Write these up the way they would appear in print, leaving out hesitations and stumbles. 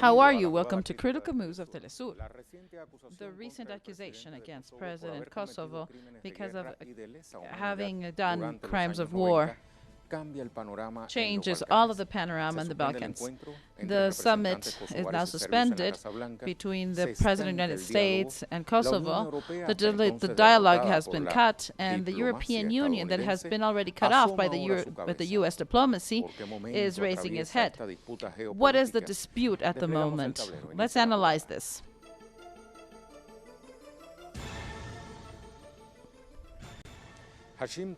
How are you? Welcome to Critical Moves of Telesur. The recent accusation against President Kosovo because of having done crimes of war changes all of the panorama in the Balkans. The summit is now suspended between the President of the United States and Kosovo. The dialogue has been cut, and the European Union, that has been already cut off by the U.S. diplomacy, is raising its head. What is the dispute at the moment? Let's analyze this. Hashim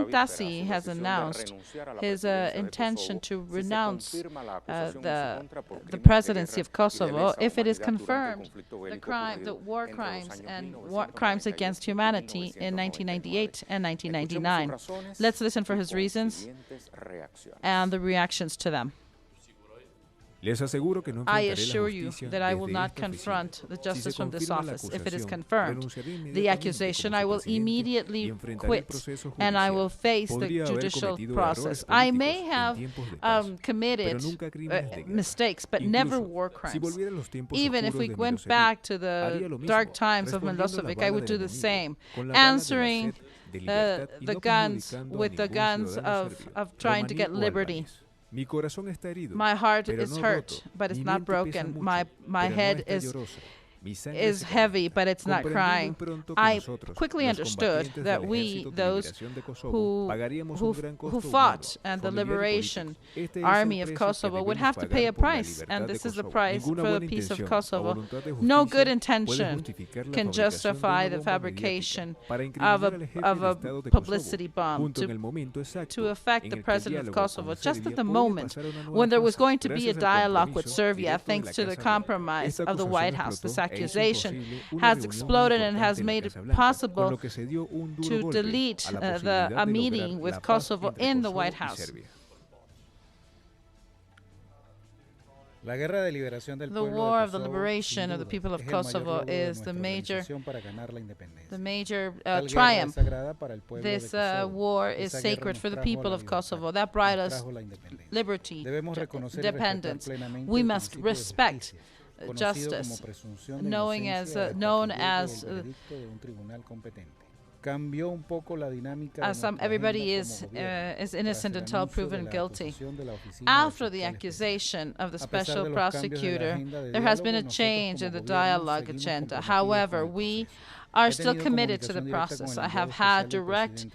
Tasi has announced his intention to renounce the presidency of Kosovo if it is confirmed the war crimes and crimes against humanity in 1998 and 1999. Let's listen for his reasons and the reactions to them. I assure you that I will not confront the justice from this office if it is confirmed. The accusation, I will immediately quit and I will face the judicial process. I may have committed mistakes, but never war crimes. Even if we went back to the dark times of Milosevic, I would do the same, answering the guns with the guns of trying to get liberty. My heart is hurt, but it's not broken. My head is heavy, but it's not crying. I quickly understood that we, those who fought and the liberation army of Kosovo, would have to pay a price, and this is the price for the peace of Kosovo. No good intention can justify the fabrication of a publicity bomb to affect the president of Kosovo just at the moment when there was going to be a dialogue with Serbia, thanks to the compromise of the White House. This accusation has exploded and has made it possible to delete a meeting with Kosovo in the White House. The war of the liberation of the people of Kosovo is the major triumph. This war is sacred for the people of Kosovo. That brought us liberty, independence. We must respect justice, known as everybody is innocent until proven guilty. After the accusation of the special prosecutor, there has been a change in the dialogue agenda. However, we are still committed to the process. I have had direct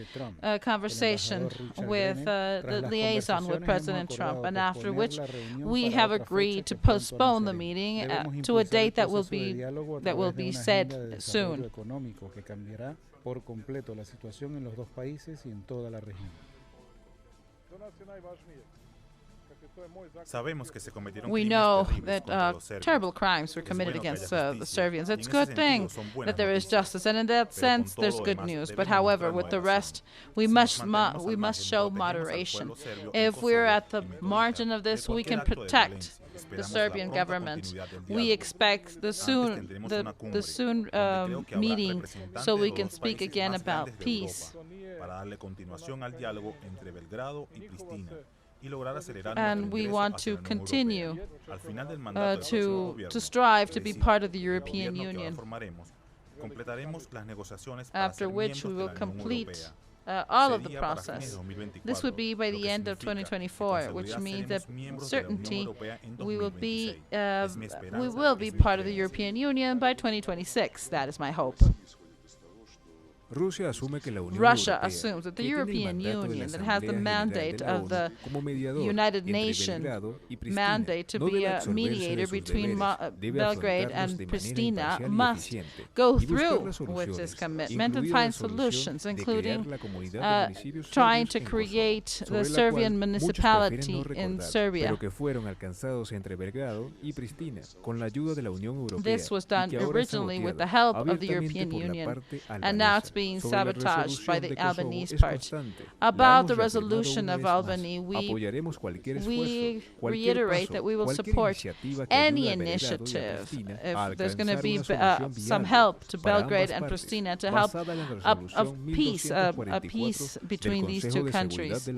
conversation with the liaison with President Trump, and after which we have agreed to postpone the meeting to a date that will be said soon. Por completo la situación en los dos países y en toda la región. We know that terrible crimes were committed against the Serbians. It's a good thing that there is justice, and in that sense, there's good news. But however, with the rest, we must show moderation. If we're at the margin of this, we can protect the Serbian government. We expect the soon meeting so we can speak again about peace. And we want to continue to strive to be part of the European Union, after which we will complete all of the process. This would be by the end of 2024, which means that certainty we will be part of the European Union by 2026. That is my hope. Russia assumes that the European Union, that has the mandate of the United Nations mandate to be a mediator between Belgrade and Pristina, must go through with this commitment and find solutions, including trying to create the Serbian municipality in Serbia. This was done originally with the help of the European Union, and now it's being sabotaged by the Albanese part. About the resolution of Albany, we reiterate that we will support any initiative if there's going to be some help to Belgrade and Pristina to help a peace between these two countries.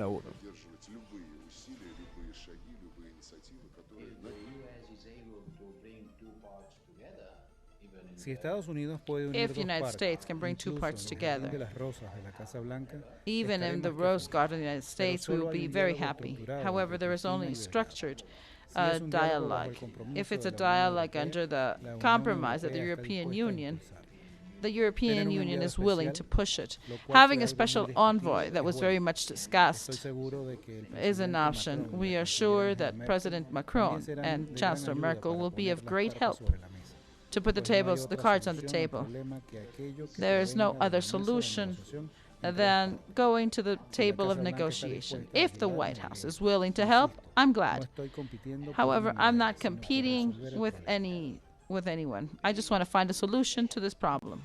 If the United States can bring two parts together, even in the Rose Garden of the United States, we will be very happy. However, there is only structured dialogue. If it's a dialogue under the compromise of the European Union is willing to push it. Having a special envoy that was very much discussed is an option. We are sure that President Macron and Chancellor Merkel will be of great help to put the cards on the table. There is no other solution than going to the table of negotiation. If the White House is willing to help, I'm glad. However, I'm not competing with anyone. I just want to find a solution to this problem.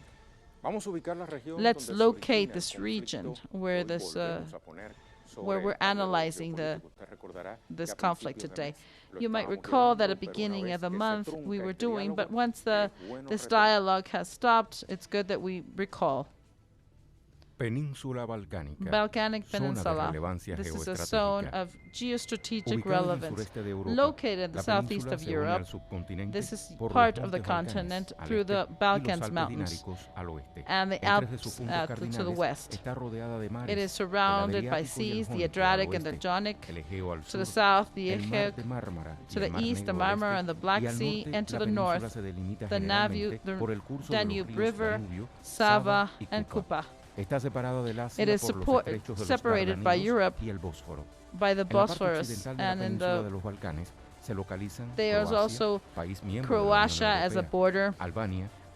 Let's locate this region where we're analyzing this conflict today. You might recall that at the beginning of the month we were doing, but once this dialogue has stopped, it's good that we recall. Balkanic Peninsula. This is a zone of geostrategic relevance. Located in the southeast of Europe, this is part of the continent through the Balkans Mountains and the Alps to the west. It is surrounded by seas, the Adriatic and the Jonic. To the south, the Aegean. To the east, the Marmara and the Black Sea. And to the north, the Danube River, Sava, and Kupa. It is separated by Europe by the Bosphorus, and in there is also Croatia as a border,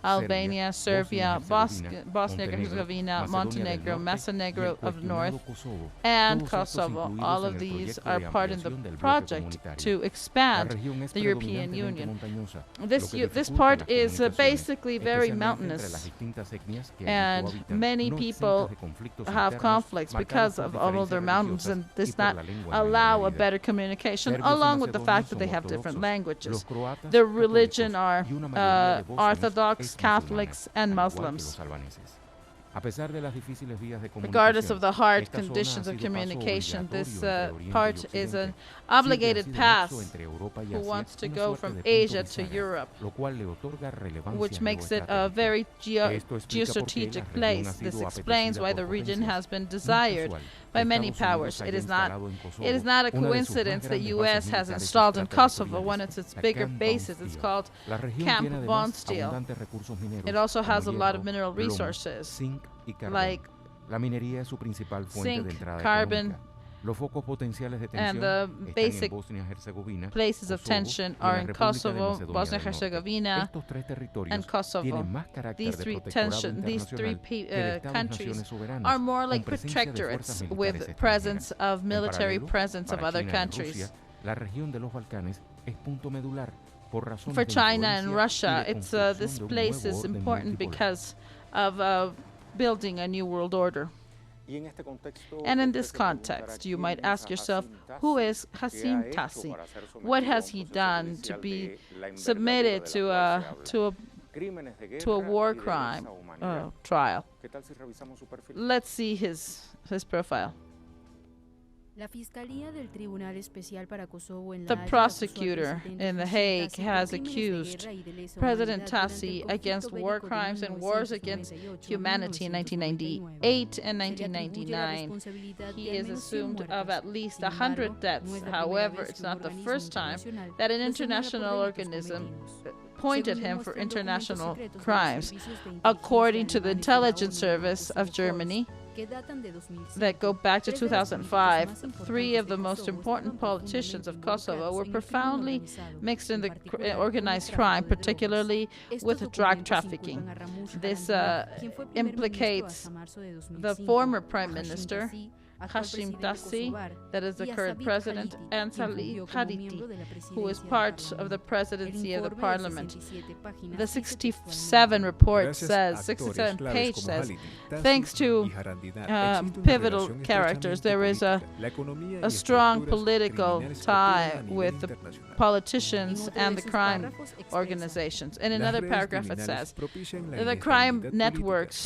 Albania, Serbia, Bosnia and Herzegovina, Montenegro, Montenegro of the north, and Kosovo. All of these are part of the project to expand the European Union. This part is basically very mountainous, and many people have conflicts because of all of their mountains, and does not allow a better communication, along with the fact that they have different languages. Their religion are Orthodox, Catholics, and Muslims. Regardless of the hard conditions of communication, this part is an obligated path who wants to go from Asia to Europe, which makes it a very geostrategic place. This explains why the region has been desired by many powers. It is not a coincidence that U.S. has installed in Kosovo one of its bigger bases. It's called Camp Bondsteel. It also has a lot of mineral resources, like zinc, carbon, and the basic places of tension are in Kosovo, Bosnia and Herzegovina, and Kosovo. These three countries are more like protectorates with military presence of other countries. For China and Russia, this place is important because of building a new world order. And in this context, you might ask yourself, who is Hashim Thaçi? What has he done to be submitted to a war crime trial? Let's see his profile. The prosecutor in The Hague has accused President Thaçi against war crimes and wars against humanity in 1998 and 1999. He is assumed of at least 100 deaths. However, it's not the first time that an international organism pointed him for international crimes. According to the intelligence service of Germany, that go back to 2005, 3 of the most important politicians of Kosovo were profoundly mixed in the organized crime, particularly with drug trafficking. This implicates the former Prime Minister, Hashim Thaçi, that is the current president, and Salih Haditi, who is part of the presidency of the parliament. The 67 report says, 67 page says, thanks to pivotal characters, there is a strong political tie with the politicians and the crime organizations. In another paragraph it says, the crime networks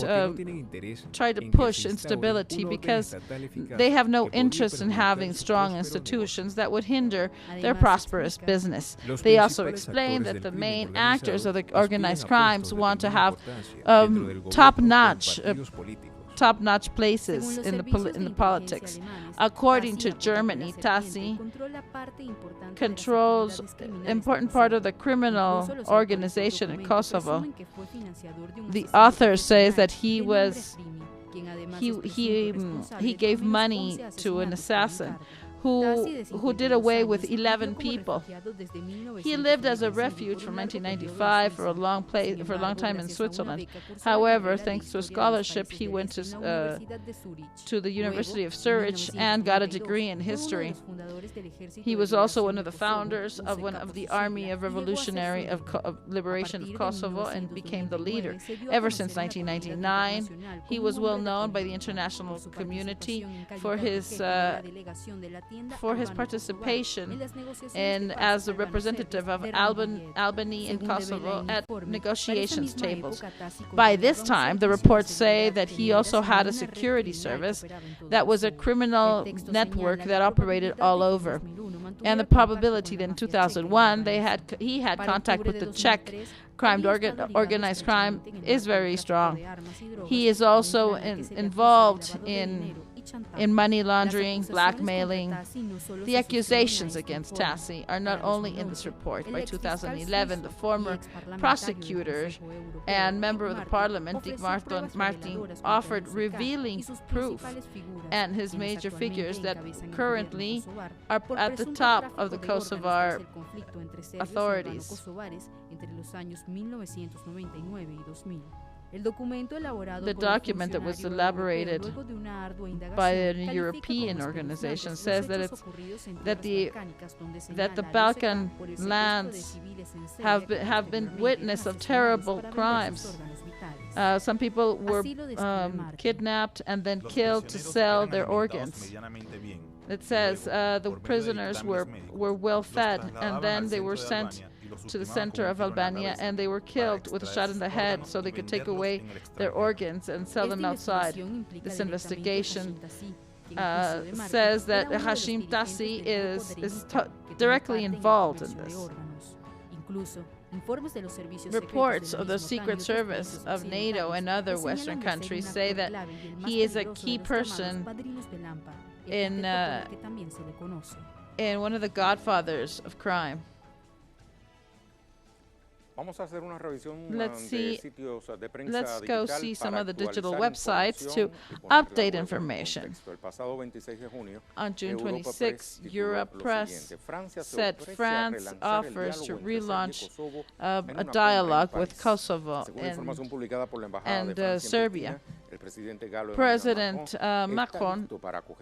try to push instability because they have no interest in having strong institutions that would hinder their prosperous business. They also explain that the main actors of the organized crimes want to have top-notch places in the politics. According to Germany, Tassi controls important part of the criminal organization in Kosovo. The author says that he gave money to an assassin who did away with 11 people. He lived as a refuge from 1995 for a long time in Switzerland. However, thanks to a scholarship, he went to the University of Zurich and got a degree in history. He was also one of the founders of the Army of Revolutionary Liberation of Kosovo and became the leader. Ever since 1999, he was well known by the international community for his participation as a representative of Albany in Kosovo at negotiations tables. By this time, the reports say that he also had a security service that was a criminal network that operated all over. And the probability that in 2001 he had contact with the Czech organized crime is very strong. He is also involved in money laundering, blackmailing. The accusations against Tassi are not only in this report. By 2011, the former prosecutor and member of the parliament, Dick Martin, offered revealing proof and his major figures that currently are at the top of the Kosovar authorities. The document that was elaborated by a European organization says that the Balkan lands have been witness of terrible crimes. Some people were kidnapped and then killed to sell their organs. It says the prisoners were well fed and then they were sent to the center of Albania and they were killed with a shot in the head so they could take away their organs and sell them outside. This investigation says that Hashim Tassi is directly involved in this. Reports of the Secret Service of NATO and other Western countries say that he is a key person in one of the godfathers of crime. Let's go see some of the digital websites to update information. On June 26, Europe Press said France offers to relaunch a dialogue with Kosovo and Serbia. President Macron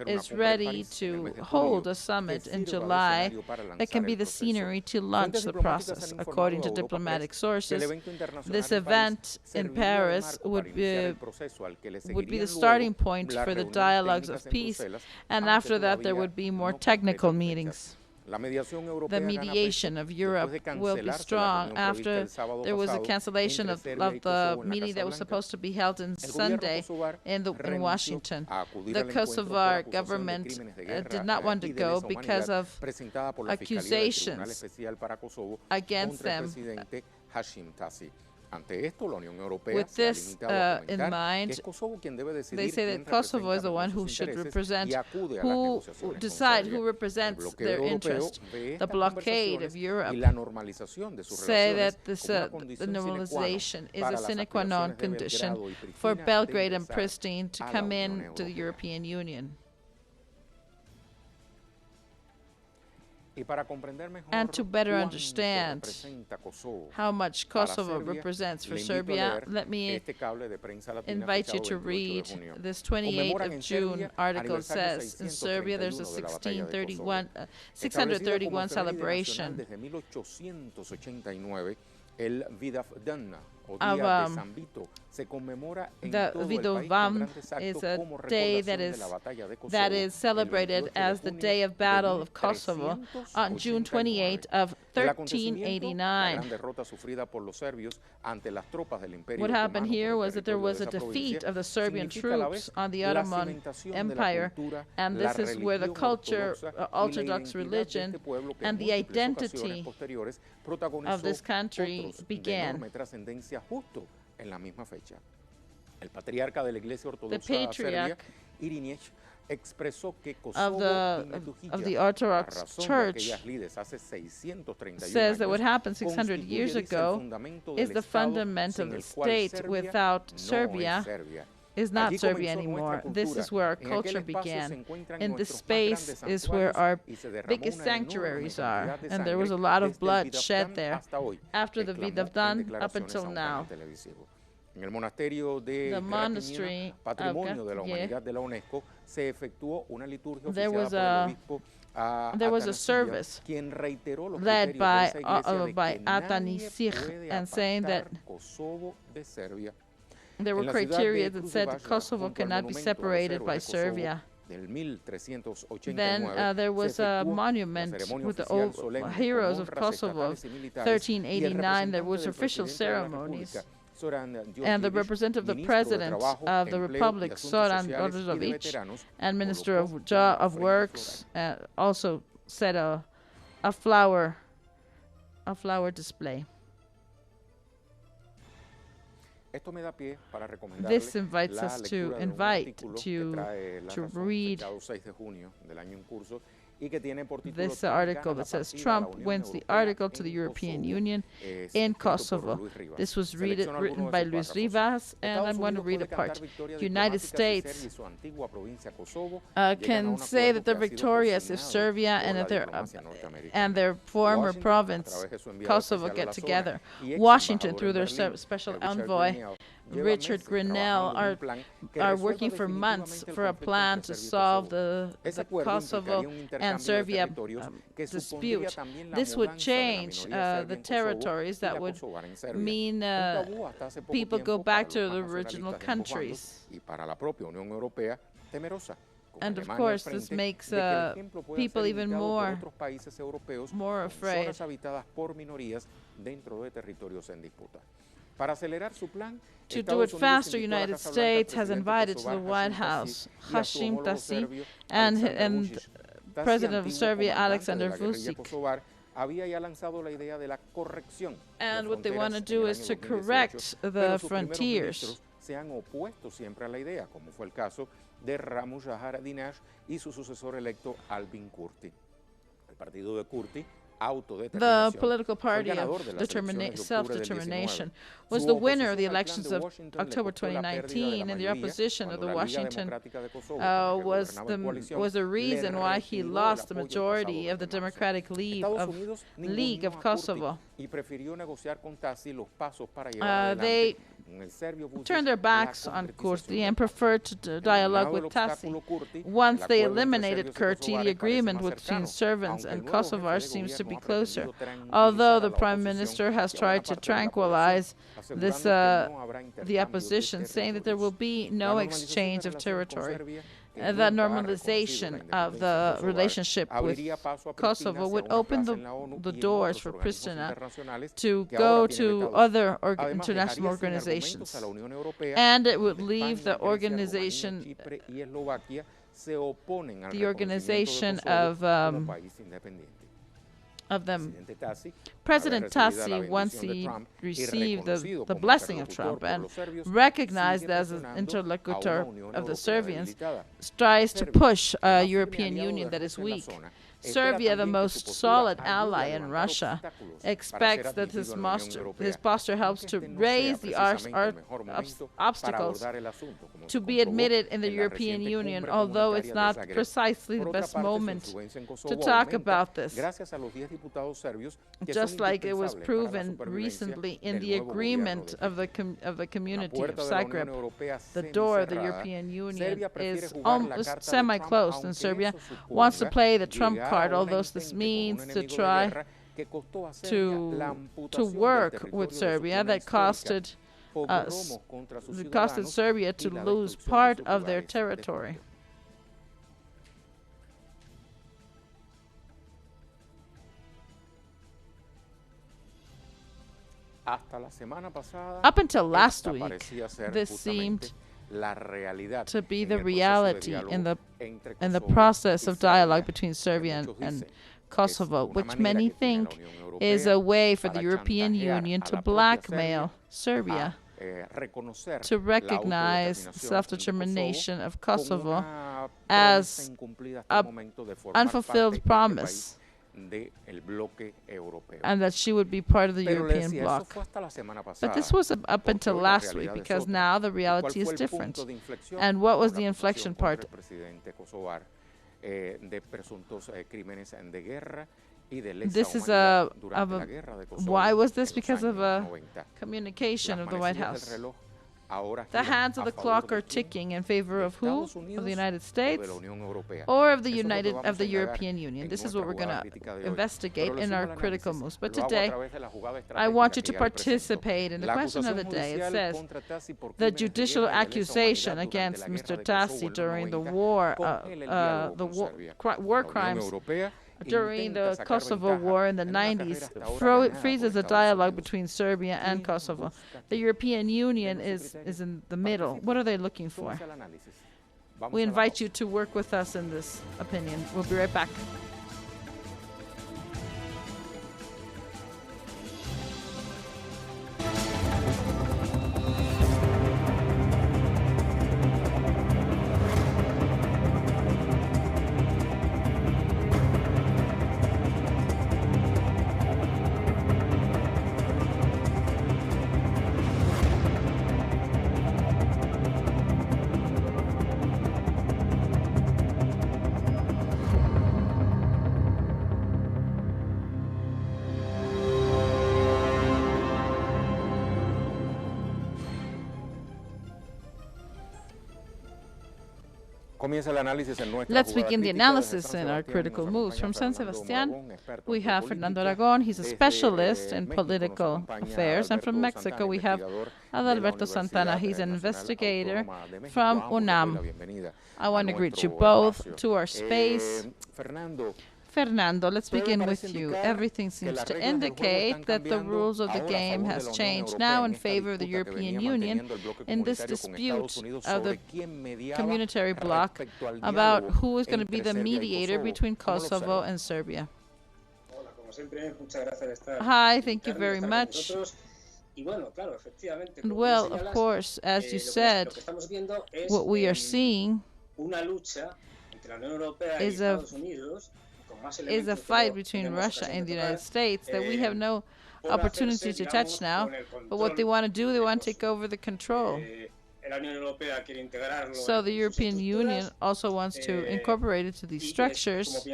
is ready to hold a summit in July that can be the scenery to launch the process. According to diplomatic sources, this event in Paris would be the starting point for the dialogues of peace, and after that there would be more technical meetings. The mediation of Europe will be strong after there was a cancellation of the meeting that was supposed to be held on Sunday in Washington. The Kosovar government did not want to go because of accusations against them. With this in mind, they say that Kosovo is the one who should represent, who represents their interest. The blockade of Europe say that the normalization is a sine qua non condition for Belgrade and Pristina to come in to the European Union. And to better understand how much Kosovo represents for Serbia, let me invite you to read this 28th of June article. It says, in Serbia there's a 631 celebration of the Vidovdan is a day that is celebrated as the Day of Battle of Kosovo on June 28 of 1389. What happened here was that there was a defeat of the Serbian troops on the Ottoman Empire, and this is where the culture, Orthodox religion, and the identity of this country began. The patriarch of the Orthodox Church says that what happened 600 years ago is the fundament of the state. Without Serbia is not Serbia anymore. This is where our culture began. In this space is where our biggest sanctuaries are, and there was a lot of blood shed there after the Vidovdan up until now. The monastery of Gatje, there was a service led by Atanisich, and saying that there were criteria that said that Kosovo cannot be separated by Serbia. Then there was a monument with the old heroes of Kosovo. 1389, there was official ceremonies. And the representative of the president of the republic, Zoran Brozovic, and Minister of Works, also set a flower display. This invites us to read this article that says Trump wins the article to the European Union in Kosovo. This was written by Luis Rivas, and I'm going to read a part. United States can say that they're victorious if Serbia and their former province, Kosovo, get together. Washington, through their special envoy, Richard Grinnell, are working for months for a plan to solve the Kosovo and Serbia dispute. This would change the territories. That would mean people go back to the original countries. And of course, this makes people even more afraid. To do it faster, United States has invited to the White House Hashim Thaci and President of Serbia, Alexander Vučić. And what they want to do is to correct the frontiers. The political party of self-determination was the winner of the elections of October 2019, and the opposition of the Washington was the reason why he lost the majority of the Democratic League of Kosovo. They turned their backs on Kurti and preferred to dialogue with Thaci. Once they eliminated Kurti, the agreement between Serbs and Kosovars seems to be closer. Although the Prime Minister has tried to tranquilize the opposition, saying that there will be no exchange of territory. The normalization of the relationship with Kosovo would open the doors for Pristina to go to other international organizations, and it would leave the organization of them. President Thaci, once he received the blessing of Trump and recognized as an interlocutor of the Serbians, tries to push a European Union that is weak. Serbia, the most solid ally in Russia, expects that his posture helps to raise the obstacles to be admitted in the European Union, although it's not precisely the best moment to talk about this. Just like it was proven recently in the agreement of the community of Zagreb, the door of the European Union is almost semi-closed, and Serbia wants to play the Trump card, although this means to try to work with Serbia that costed Serbia to lose part of their territory. Up until last week, this seemed to be the reality in the process of dialogue between Serbia and Kosovo, which many think is a way for the European Union to blackmail Serbia to recognize self-determination of Kosovo as an unfulfilled promise, and that she would be part of the European bloc. But this was up until last week, because now the reality is different. And what was the inflection part? This is why was this? Because of a communication of the White House. The hands of the clock are ticking in favor of who? Of the United States or of the European Union. This is what we're going to investigate in our critical moves. But today, I want you to participate in the question of the day. It says the judicial accusation against Mr. Tassi during the war crimes during the Kosovo War in the 90s freezes a dialogue between Serbia and Kosovo. The European Union is in the middle. What are they looking for? We invite you to work with us in this opinion. We'll be right back. Let's begin the analysis in our critical moves. From San Sebastián, we have Fernando Aragon. He's a specialist in political affairs. And from Mexico, we have Adalberto Santana. He's an investigator from UNAM. I want to greet you both to our space. Fernando, let's begin with you. Everything seems to indicate that the rules of the game has changed now in favor of the European Union in this dispute of the communitary bloc about who is going to be the mediator between Kosovo and Serbia. Hi, thank you very much. Well, of course, as you said, what we are seeing is a fight between Russia and the United States that we have no opportunity to touch now. But what they want to do, they want to take over the control. So the European Union also wants to incorporate it to these structures.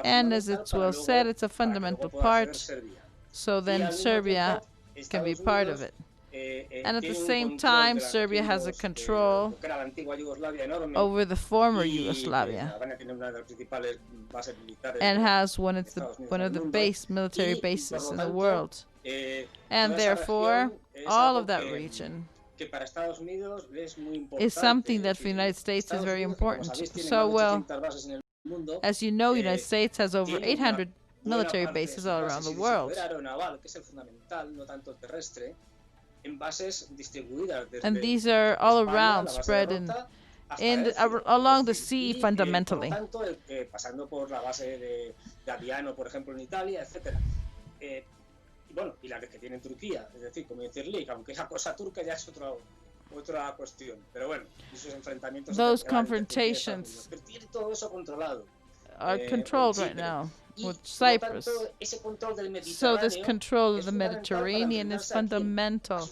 And as it's well said, it's a fundamental part. So then Serbia can be part of it. And at the same time, Serbia has a control over the former Yugoslavia and has one of the military bases in the world. And therefore, all of that region is something that for the United States is very important. So, well, as you know, the United States has over 800 military bases all around the world. And these are all around, spread along the sea fundamentally. Those confrontations are controlled right now with Cyprus. So this control of the Mediterranean is fundamental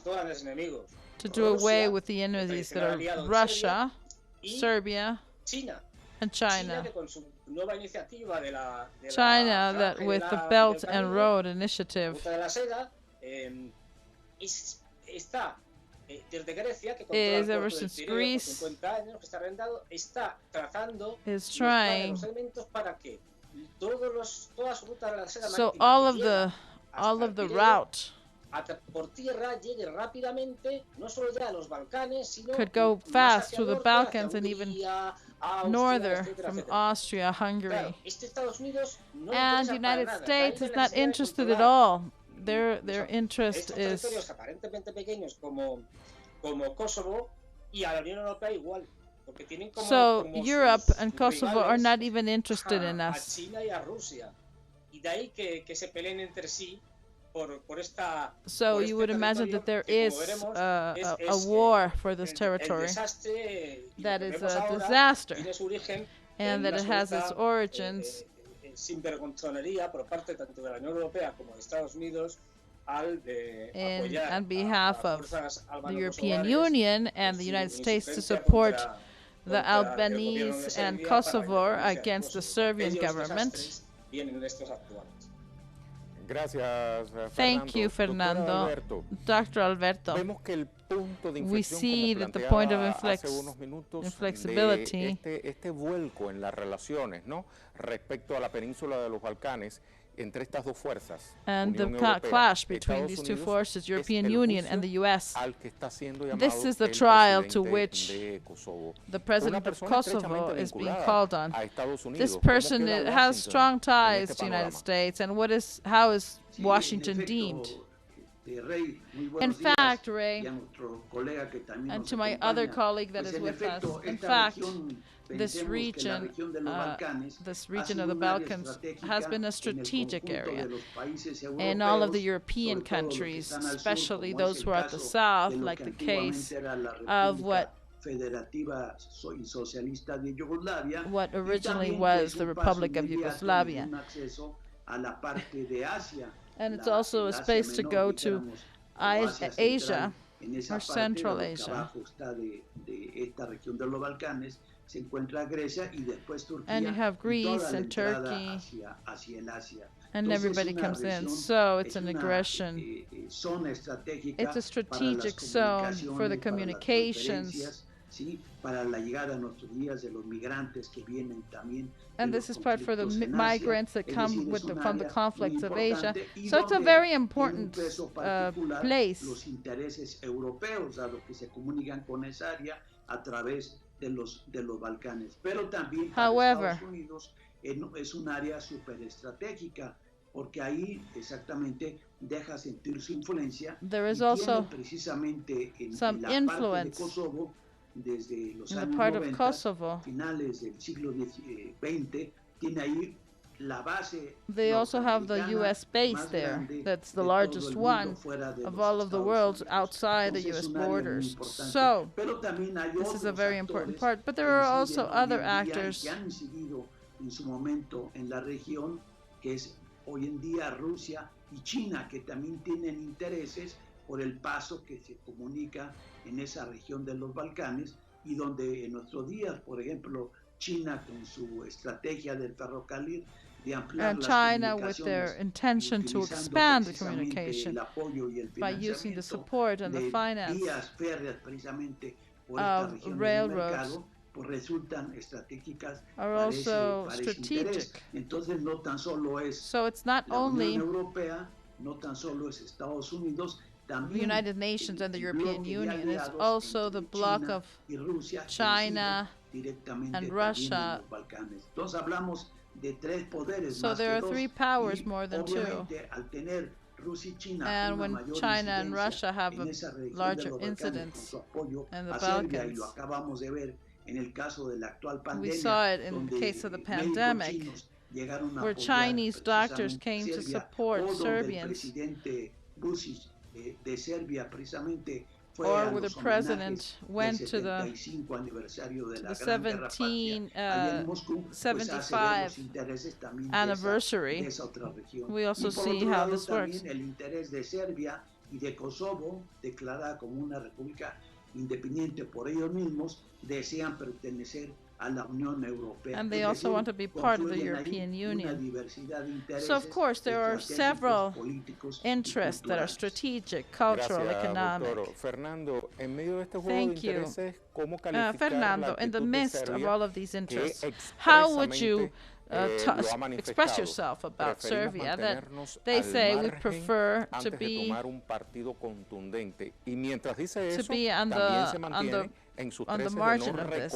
to do away with the enemies that are Russia, Serbia, and China. China, that with the Belt and Road Initiative, is ever since Greece is trying So all of the route could go fast through the Balkans and even northern from Austria, Hungary. And the United States is not interested at all. Their interest is so Europe and Kosovo are not even interested in us. So you would imagine that there is a war for this territory that is a disaster, and that it has its origins on behalf of the European Union and the United States to support the Albanese and Kosovo against the Serbian government. Thank you, Fernando. Dr. Alberto, we see that the point of inflexibility and the clash between these two forces, European Union and the US. This is the trial to which the president of Kosovo is being called on. This person has strong ties to the United States, and how is Washington deemed? In fact, Ray, and to my other colleague that is with us, in fact, this region of the Balkans has been a strategic area in all of the European countries, especially those who are at the south, like the case of what originally was the Republic of Yugoslavia. And it's also a space to go to Asia or Central Asia. And you have Greece and Turkey, and everybody comes in. So it's an aggression. It's a strategic zone for the communications. And this is part for the migrants that come from the conflicts of Asia. So it's a very important place. However, es un área superestratégica porque ahí exactamente deja sentir su influencia. There is also some influence desde los in the part of Kosovo. Finales del siglo XX tiene ahí la base. They also have the U.S. base there. That's the largest one of all of the world outside the U.S. borders. So this is a very important part. But there are also other actors. En su momento en la región, que es hoy en día Rusia y China, que también tienen intereses por el paso que se comunica en esa región de los Balcanes, y donde en nuestros días, por ejemplo, China con su estrategia del ferrocarril de ampliar and China with their intention to expand the communication by using the support and the finance of railroads are also strategic. So it's not only the United Nations and the European Union, it's also the bloc of China and Russia. So there are three powers more than two. And when China and Russia have a larger incidence in the Balkans, we saw it in the case of the pandemic, where Chinese doctors came to support Serbians, or where the president went to the 75 anniversary. We also see how this works. And they also want to be part of the European Union. So, of course, there are several interests that are strategic, cultural, economic. Thank you. Fernando, in the midst of all of these interests, how would you express yourself about Serbia, that they say we prefer to be on the margin of this.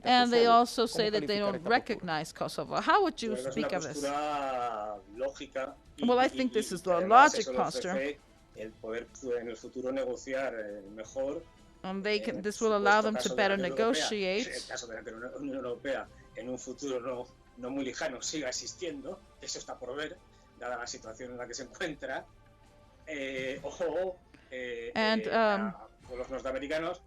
And they also say that they don't recognize Kosovo. How would you speak of this? Well, I think this is the logic posture. And this will allow them to better negotiate. En un futuro no muy lejano siga existiendo, eso está por ver, dada la situación en la que se encuentra, con los norteamericanos,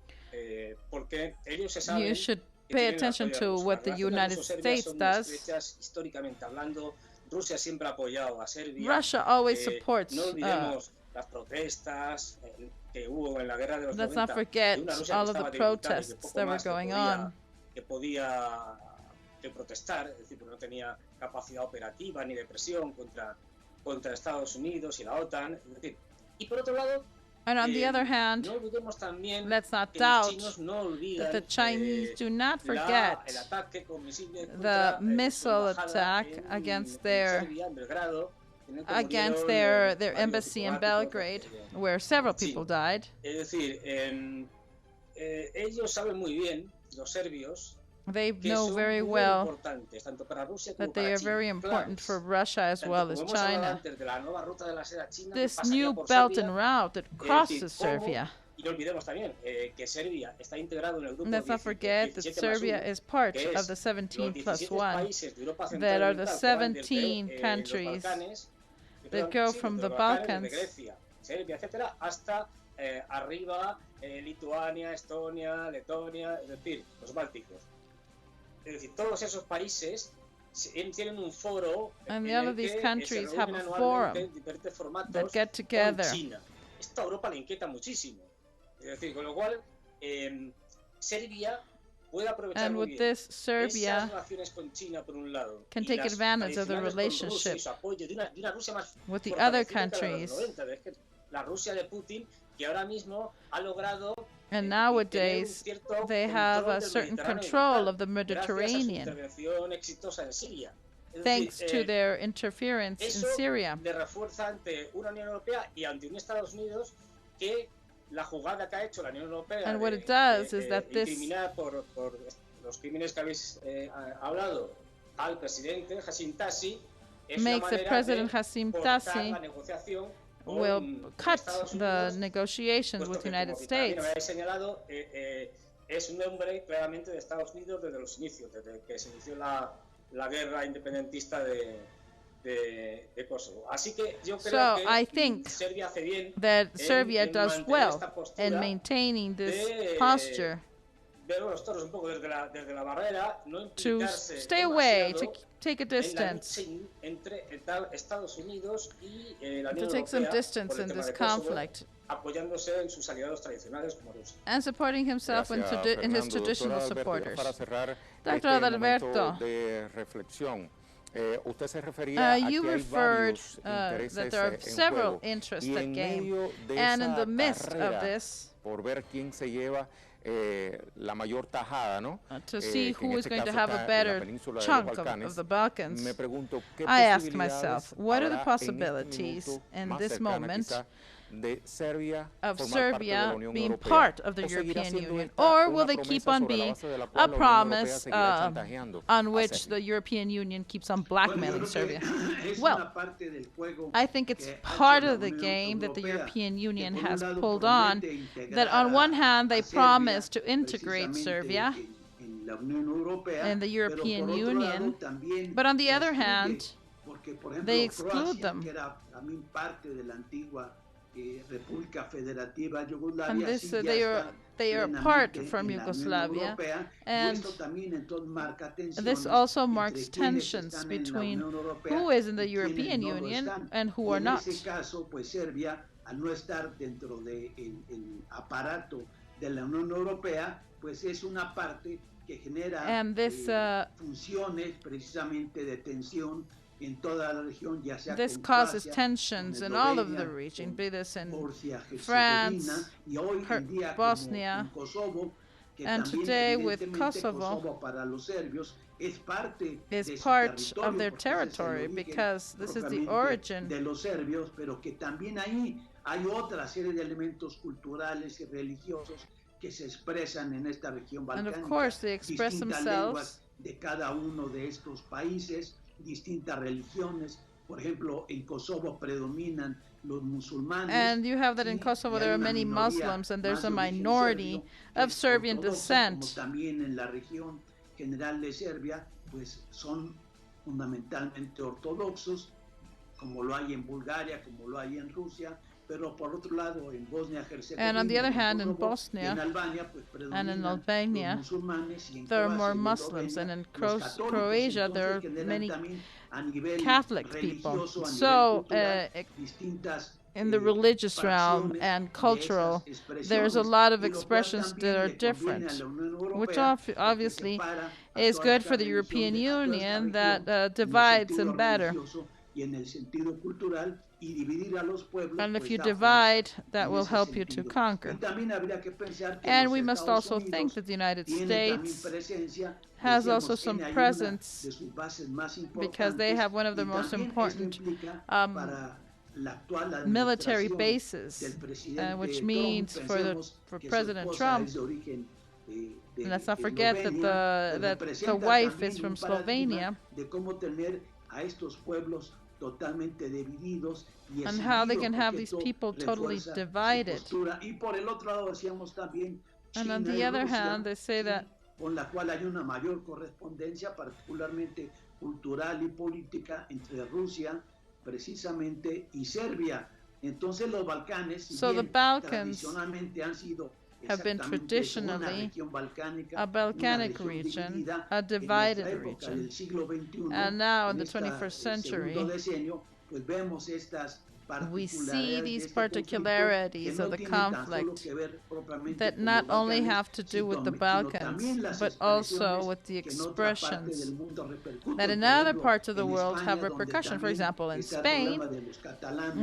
porque ellos se saben. You should pay attention to what the United States does. Históricamente hablando, Rusia siempre ha apoyado a Serbia. Russia always supports. No olvidemos las protestas que hubo en la guerra de los 90. Let's not forget all of the protests that were going on. Que podía protestar, es decir, porque no tenía capacidad operativa ni de presión contra Estados Unidos y la OTAN. Es decir, y por otro lado, and on the other hand, no olvidemos también let's not doubt that the Chinese do not forget the missile attack against their embassy in Belgrade, where several people died. Es decir, ellos saben muy bien, los serbios, they know very well that they are very important for Russia as well as China. This new belt and route that crosses Serbia. Let's not forget that Serbia is part of the 17+1, that are the 17 countries that go from the Balkans Lituania, Estonia, Letonia, es decir, los bálticos. Es decir, todos esos países tienen un foro and all of these countries have a forum that get together. China. Esto a Europa le inquieta muchísimo. Es decir, con lo cual Serbia puede aprovechar muy bien esas relaciones con China por un lado, can take advantage of the relationship with the other countries. La Rusia de Putin, que ahora mismo ha logrado. And nowadays, they have a certain control of the Mediterranean, thanks to their interference in Syria. And what it does is that this makes the President Hashim Tassi will cut the negotiations with the United States. Es un hombre claramente de Estados Unidos desde los inicios, desde que se inició la guerra independentista de Kosovo. Así que yo creo que I think Serbia hace bien that Serbia does well in maintaining this posture to stay away, to take a distance, to take some distance in this conflict, and supporting himself in his traditional supporters. Dr. Adalberto, you referred that there are several interests at game, and in the midst of this, to see who is going to have a better chunk of the Balkans, I ask myself, what are the possibilities in this moment of Serbia being part of the European Union, or will they keep on being a promise on which the European Union keeps on blackmailing Serbia? Well, I think it's part of the game that the European Union has pulled on, that on one hand they promise to integrate Serbia in the European Union, but on the other hand, they exclude them. And this, they are apart from Yugoslavia, and this also marks tensions between who is in the European Union and who are not. And this this causes tensions in all of the region, be this in France, Bosnia, And today with Kosovo is part of their territory because this is the origin de los serbios, pero que también ahí hay otra serie de elementos culturales y religiosos que se expresan en esta región balcánica. And of course they express distintas themselves lenguas de cada uno de estos países, distintas religiones. Por ejemplo, en Kosovo predominan los musulmanes. And you have that in Kosovo there are many Muslims and there's a minority of Serbian descent. Como también en la región general de Serbia, pues son fundamentalmente ortodoxos, como lo hay en Bulgaria, como lo hay en Rusia, pero por otro lado en Bosnia-Herzegovina, and on the other hand, in Bosnia and in Albania, there are more Muslims, and in Croatia, there are many Catholic people. So, in the religious realm and cultural, there's a lot of expressions that are different, which obviously is good for the European Union that divides them better. And if you divide, that will help you to conquer. And we must also think that the United States has also some presence because they have one of the most important military bases, which means for President Trump, and let's not forget that the wife is from Slovenia, and how they can have these people totally divided. And on the other hand, they say that con la cual hay una mayor correspondencia, particularmente cultural y política, entre Rusia, precisamente, y Serbia. Entonces los Balcanes, si so bien the Balkans tradicionalmente han sido have been traditionally a Balkanic region, a divided region. And now in the 21st century, we see these particularities of the conflict that not only have to do with the Balkans, but also with the expressions that in other parts of the world have repercussion. For example, in Spain,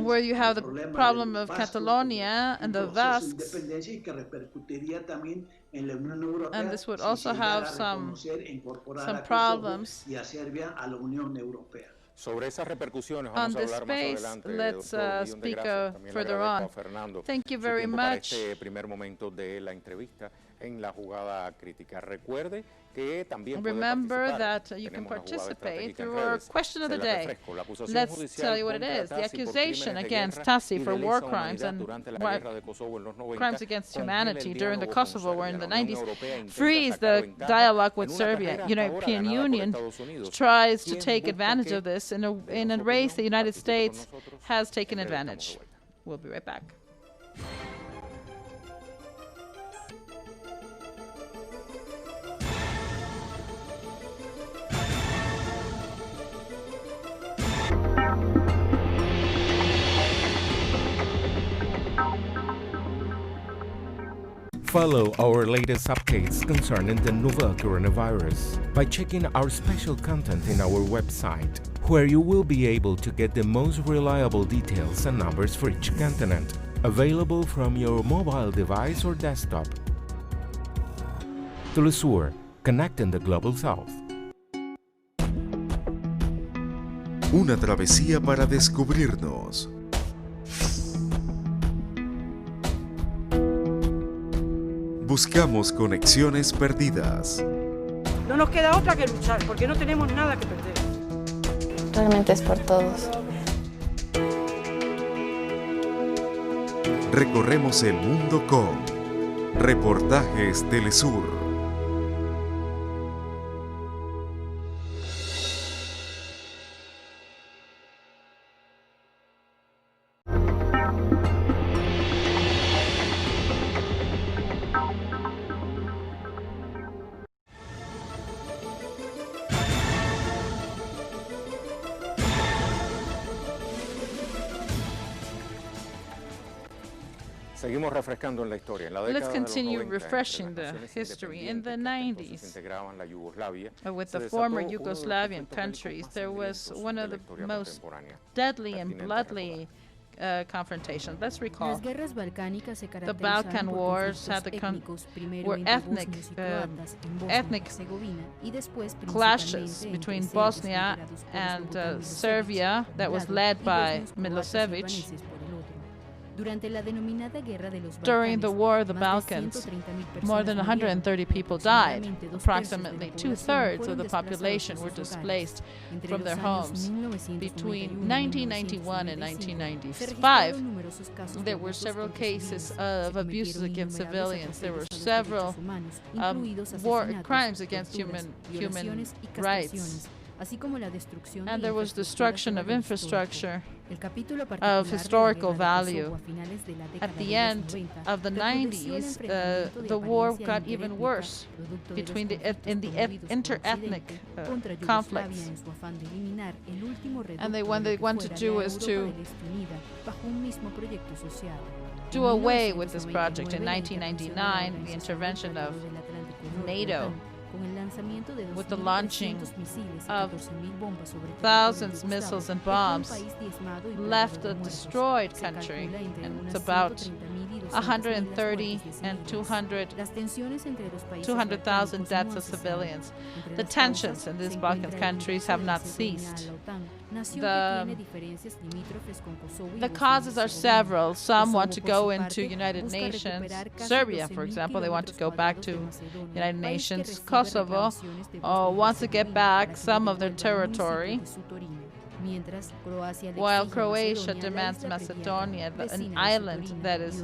where you have the problem of Catalonia and the Basques, and this would also have some problems. Sobre esas repercusiones On vamos a this hablar más space, adelante, let's doctor. speak También further agradezco on. a Fernando Thank you su very tiempo para much. este primer momento de la entrevista en la jugada crítica. Recuerde que también puede Remember participar. that you can Tenemos una jugada participate estratégica en through our redes. question of the Se la day. refresco. La acusación Let's judicial tell you what it contra is. The Tassi por accusation crímenes de against guerra Tassi y for de war lesa crimes humanidad and durante la guerra de Kosovo en los 90 crimes against congela humanity el during the diálogo Kosovo con war in the Serbia. La Unión 90s Europea intenta frees sacar the ventaja dialogue with en una Serbia. carrera hasta ahora European ganada por Union Estados Unidos. tries to ¿Quién take busca advantage qué? of this in a De race the opinión, United participe con States nosotros. has taken En breve estamos de advantage. vuelta. We'll be right back. Follow our latest updates concerning the novel coronavirus by checking our special content in our website, where you will be able to get the most reliable details and numbers for each continent, available from your mobile device or desktop. Telesur, connecting the global south. Una travesía para descubrirnos. Buscamos conexiones perdidas. No nos queda otra que luchar, porque no tenemos nada que perder. Realmente es por todos. Recorremos el mundo con Reportajes Telesur. Seguimos refrescando en la historia. En la década Let's de los continue 90, refreshing entre las the naciones history. In the independientes que entonces 90s, integraban la Yugoslavia, with se the desató former uno de los Yugoslavian conflictos bélicos countries, más there was sangrientos one de of la the historia most contemporánea, deadly and pertinente bloody confrontation. Let's recall. Las guerras balcánicas se The Balkan Wars had were ethnic clashes between Bosnia and Serbia that was led by Milosevic. During the War of the Balkans, more than 130 people died. Approximately 2/3 of the population were displaced from their homes. Between 1991 and 1995, there were several cases of abuses against civilians. There were several war crimes against human rights. And there was destruction of infrastructure of historical value. At the end of the 90s, the war got even worse between inter-ethnic conflicts. And what they want to do is to do away with this project. In 1999, the intervention of NATO, with the launching of thousands of missiles and bombs, left a destroyed country, and it's about 130 and 200,000 deaths of civilians. The tensions in these Balkan countries have not ceased. The causes are several. Some want to go into United Nations. Serbia, for example, they want to go back to United Nations. Kosovo wants to get back some of their territory, while Croatia demands Macedonia, an island that is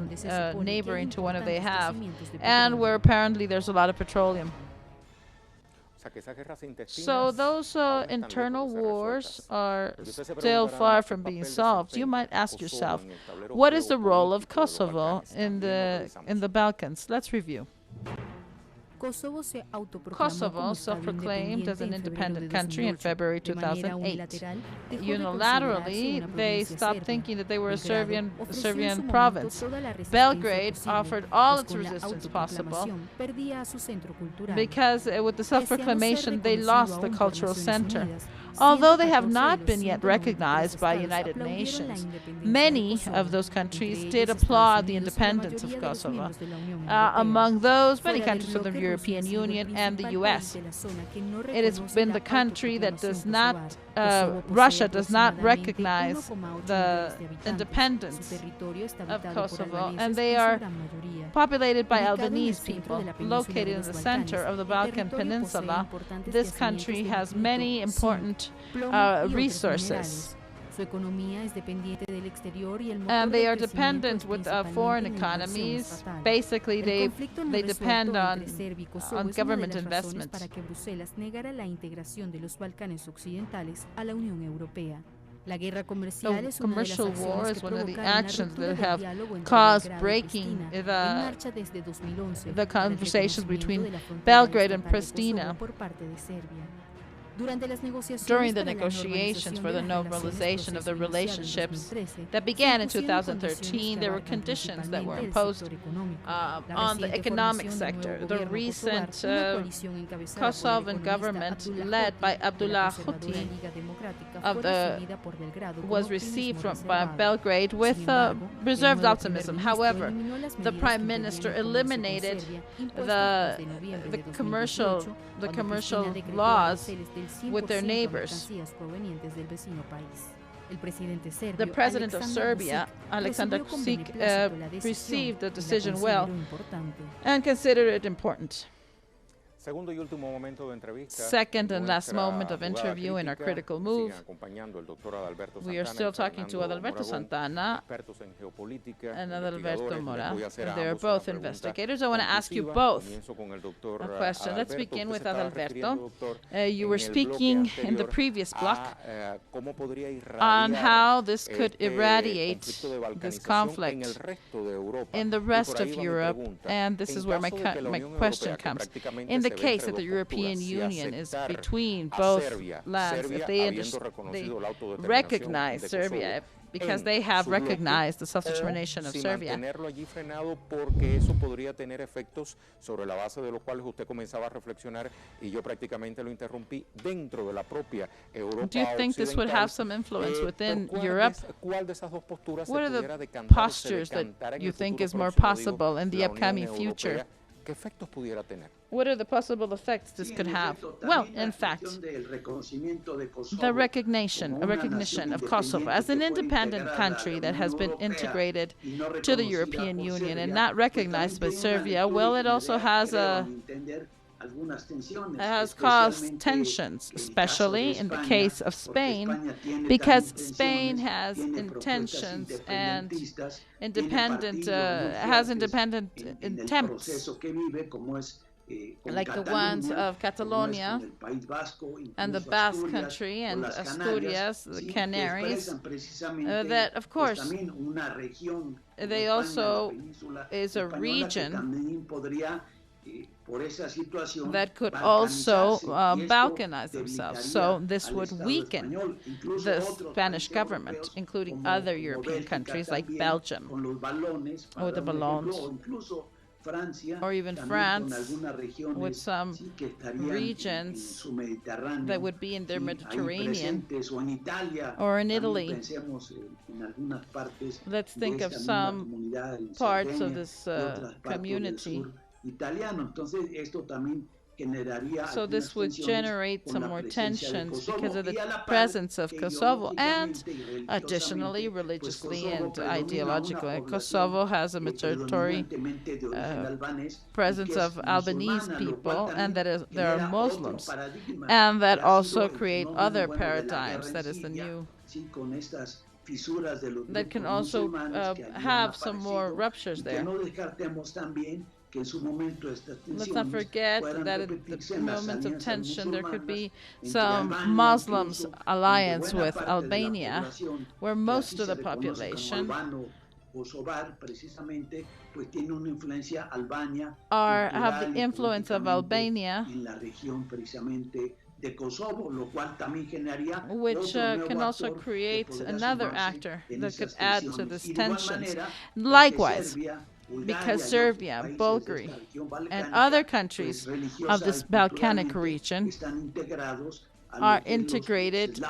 neighboring to one they have, and where apparently there's a lot of petroleum. So those internal wars are still far from being solved. You might ask yourself, what is the role of Kosovo in the Balkans? Let's review. Kosovo self-proclaimed as an independent country in February 2008. Unilaterally, they stopped thinking that they were a Serbian province. Belgrade offered all its resistance possible because with the self-proclamation, they lost the cultural center. Although they have not been yet recognized by United Nations, many of those countries did applaud the independence of Kosovo. Among those, many countries of the European Union and the U.S. It has been the country that does not, Russia does not recognize the independence of Kosovo, and they are populated by Albanese people. Located in the center of the Balkan Peninsula, this country has many important resources. And they are dependent with foreign economies. Basically, they depend on government investments. The commercial war is one of the actions that have caused breaking the conversations between Belgrade and Pristina. During the negotiations for the normalization of the relationships that began in 2013, there were conditions that were imposed on the economic sector. The recent Kosovan government, led by Abdullah Houthi, was received by Belgrade with reserved optimism. However, the Prime Minister eliminated the commercial laws with their neighbors. The president of Serbia, Aleksandar Vučić, received the decision well and considered it important. Second and last moment of interview in our critical move. We are still talking to Adalberto Santana and Adalberto Mora. They are both investigators. I want to ask you both a question. Let's begin with Adalberto. You were speaking in the previous block on how this could irradiate this conflict in the rest of Europe, and this is where my question comes. In the case that the European Union is between both lands, if they recognize Serbia, because they have recognized the self-determination of Serbia. Mantenerlo allí frenado porque eso podría tener efectos sobre la base de los cuales usted comenzaba a reflexionar y yo prácticamente lo interrumpí dentro de la propia Europa. Do you think this would have some influence within Europe? ¿Cuál de esas dos posturas What se are pudiera the decantar postures that en you el think futuro is more próximo, possible in the la Unión upcoming Europea? future? ¿Qué efectos pudiera tener? What are the possible effects this could have? Well, in fact, the recognition of Kosovo as an independent country that has been integrated to the European Union and not recognized by Serbia, well, it also has caused tensions, especially in the case of Spain, because Spain has intentions and independent attempts, like the ones of Catalonia and the Basque country and Asturias, the Canaries, that of course they also is a region that could also balkanize themselves. So this would weaken the Spanish government, including other European countries like Belgium, or the Ballons, or even France, with some regions that would be in their Mediterranean, or in Italy. Let's think of some parts of this community. So this would generate some more tensions because of the presence of Kosovo, and additionally religiously and ideologically. Kosovo has a majority presence of Albanese people, and that there are Muslims, and that also create other paradigms. That is the new, that can also have some more ruptures there. Let's not forget that at the moment of tension there could be some Muslims alliance with Albania, where most of the population have the influence of Albania, which can also create another actor that could add to these tensions. Likewise, because Serbia, Bulgaria, and other countries of this Balkanic region are integrated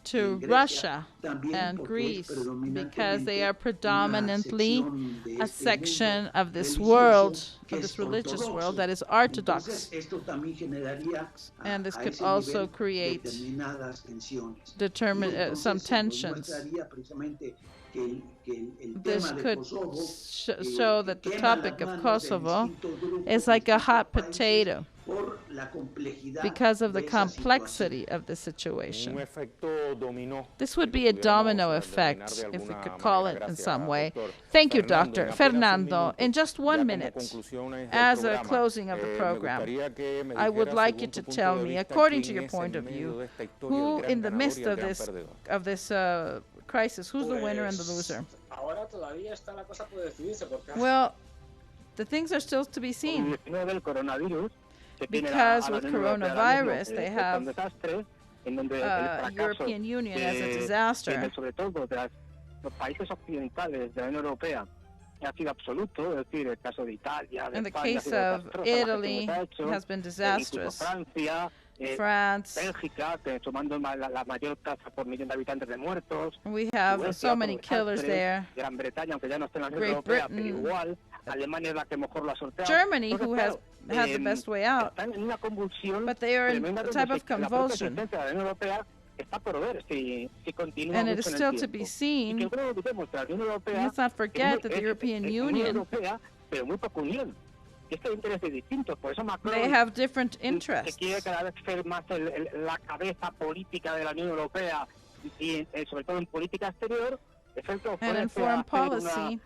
to Russia and Greece, because they are predominantly a section of this world, of this religious world that is Orthodox. And this could also create some tensions. This could show that the topic of Kosovo is like a hot potato because of the complexity of the situation. This would be a domino effect, if we could call it in some way. Thank you, Dr. Fernando. In just 1 minute, as a closing of the program, I would like you to tell me, according to your point of view, who in the midst of this crisis, who's the winner and the loser? Well, the things are still to be seen. Because with coronavirus, they have European Union as a disaster. And the case of Italy has been disastrous. France, we have so many killers there. Great Britain, Germany, who has had the best way out, but they are in a type of convulsion. And it is still to be seen. Let's not forget that the European Union, they have different interests. And in foreign policy,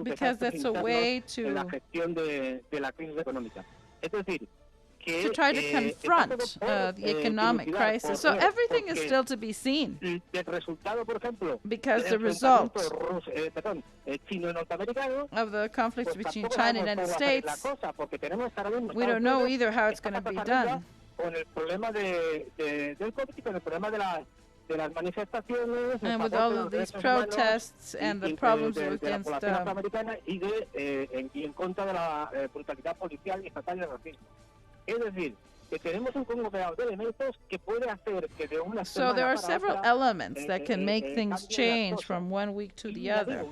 because that's a way to to try to confront the economic crisis. So everything is still to be seen, because the result of the conflict between China and the United States, we don't know either how it's going to be done. And with all of these protests and the problems against so there are several elements that can make things change from one week to the other.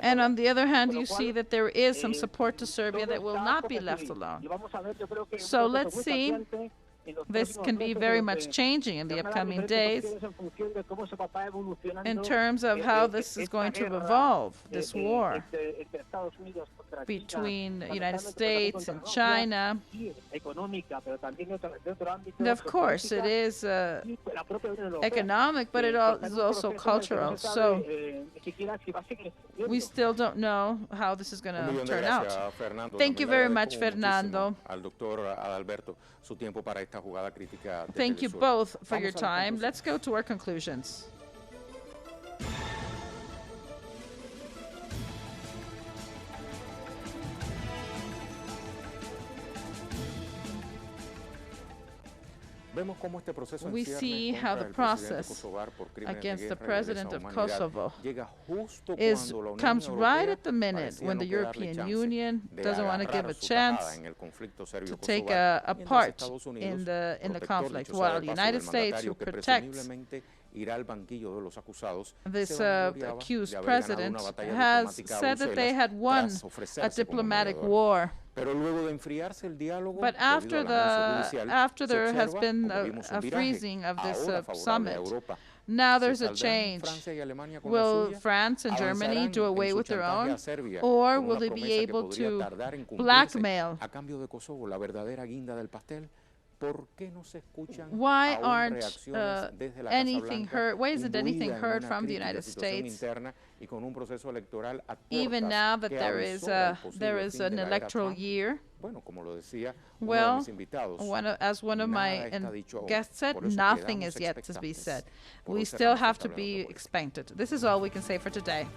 And on the other hand, you see that there is some support to Serbia that will not be left alone. So let's see. This can be very much changing in the upcoming days in terms of how this is going to evolve, this war between the United States and China. And of course, it is economic, but it is also cultural. So we still don't know how this is going to turn out. Thank you very much, Fernando. Thank you both for your time. Let's go to our conclusions. We see how the process against the president of Kosovo comes right at the minute when the European Union doesn't want to give a chance to take a part in the conflict, while the United States, who protects this accused president, has said that they had won a diplomatic war. But after there has been a freezing of this summit, now there's a change. Will France and Germany do away with their own, or will they be able to blackmail? Why aren't anything heard? Why isn't anything heard from the United States, even now that there is an electoral year? Well, as one of my guests said, nothing is yet to be said. We still have to be expectant. This is all we can say for today.